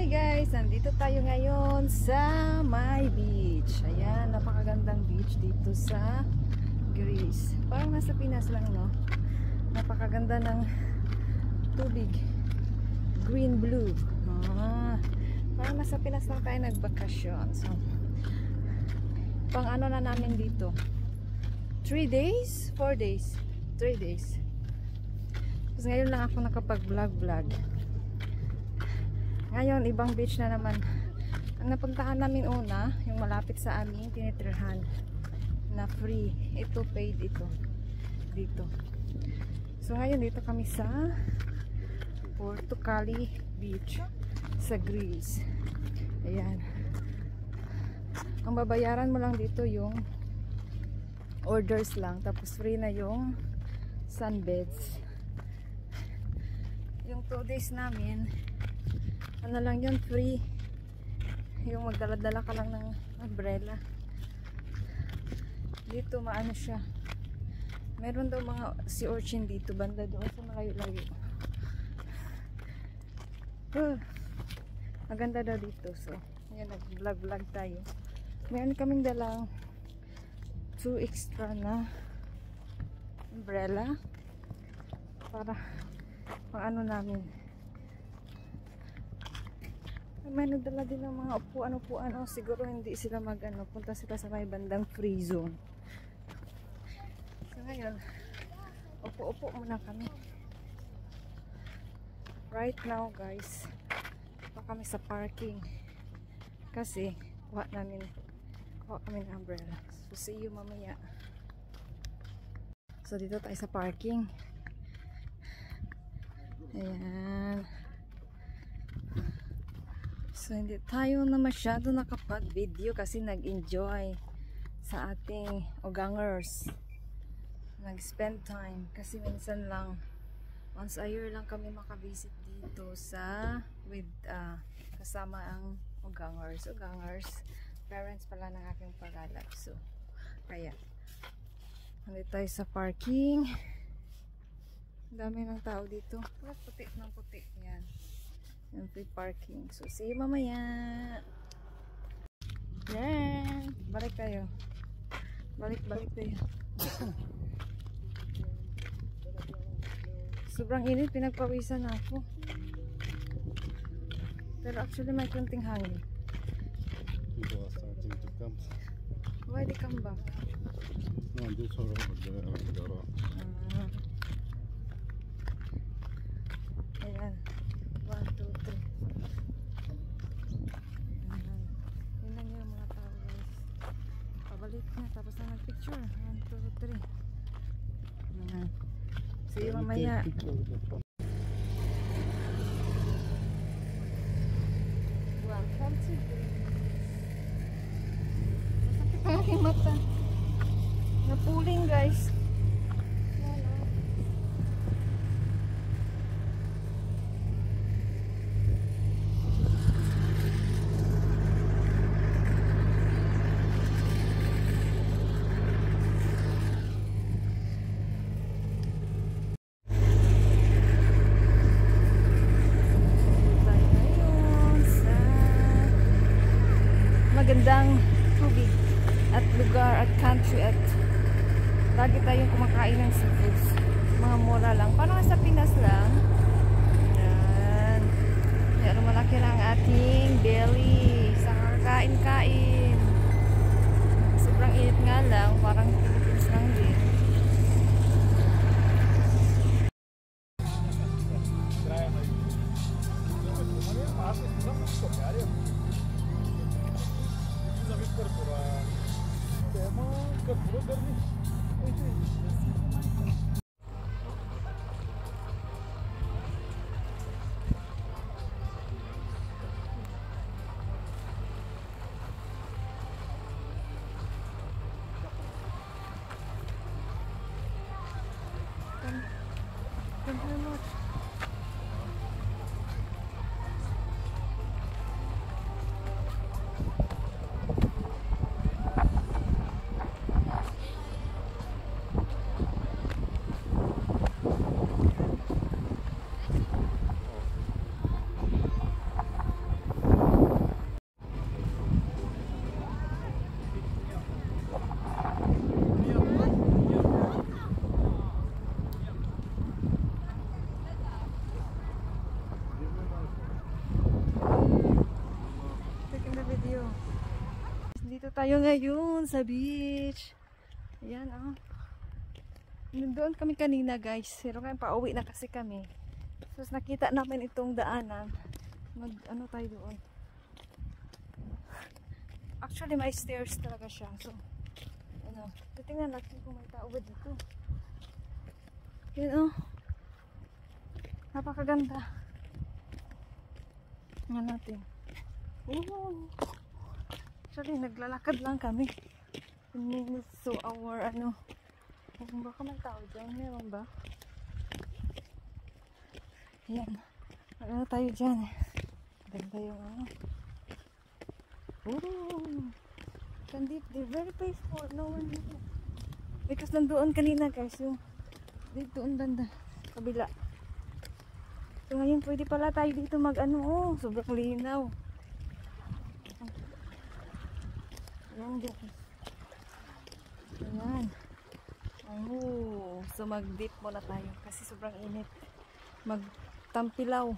Hi guys, nandito tayo ngayon sa my beach. Ayan, napakagandang beach dito sa Greece. Parang nasa Pinas lang, no? Napakaganda ng tubig. Green blue. Parang nasa Pinas lang tayo nagbakasyon. So, pang ano na namin dito? 3 days? 4 days? 3 days. Tapos ngayon lang ako nakapag-vlog. Ngayon, ibang beach na naman. Ang napuntahan namin una, yung malapit sa amin, tinitirhan na free. Ito, paid ito. Dito. So, ngayon, dito kami sa Portocali Beach sa Greece. Ayan. Ang babayaran mo lang dito yung orders lang. Tapos, free na yung sunbeds. Yung 2 days namin, ano lang yun, free. Yung magdala-dala ka lang ng umbrella. Dito maano siya, meron daw mga sea urchin dito banda doon sa malayo-layo. Maganda daw dito. So yan, nag-vlog tayo. Meron kaming dalang 2 extra na umbrella para pang ano namin. May nagdala din ng mga upuan-upuan. Siguro hindi sila punta sila sa may bandang free zone. So ngayon, upo-upo muna kami. Right now guys, pa kami sa parking. Kasi, kuha kami ng umbrella. So see you mamaya. So dito tayo sa parking. Ayan. So hindi tayo na masyado nakapag-video kasi nag-enjoy sa ating ogangers. Nag-spend time kasi minsan lang, once a year lang kami makavisit dito sa kasama ang ogangers. Parents pala ng aking pag-alap. So kaya nandito tayo sa parking. Dami ng tao dito. Puti ng puti. Yan. Yung free parking. So, see you mamaya. Yan. Balik tayo. Balik tayo. Sobrang init. Pinagpawisan ako. Pero actually may kunting hangin. People are starting to come. Why they come back? No, this one over there. Ayan. 1, 2, 3. Yun lang yung mga tao guys. Pabalik na. Tapos na nag-picture. 1, 2, 3. See you mamaya. Welcome to Greece. Masakit ang aking mata. Napuling guys. Magandang tubig at lugar at country at lagi tayong kumakain ng seafoods, mga mura lang, parang sa Pinas lang. Yan. Yan, malaki na ang ating belly sa kakain-kain. Sobrang init nga lang, parang Philippines lang din. Thank you very much. tayo ngayon sa beach. Ayan, oh. Doon kami kanina, guys. Pero ngayon pauwi na kasi kami. So, nakita namin itong daanan. Ano tayo doon? Actually, may stairs talaga siya. So, ano, titingnan natin kung may tao ba dito. Yan, oh. Napakaganda. Nga natin. Oh. Actually, naglalakad lang kami. Minutes to our, ano. Kung baka may tao dyan. Meron ba? Yan. Ano tayo dyan eh. Ganda yung ano. Oh. They're very peaceful. No one here. Because nandoon kanina guys. Yung dito ang banda. Kabila. So ngayon pwede pala tayo dito mag ano. Oh, sobrang linaw. Ayan guys. Ayan. Oh, so mag-dip muna tayo kasi sobrang init. Magtampisaw.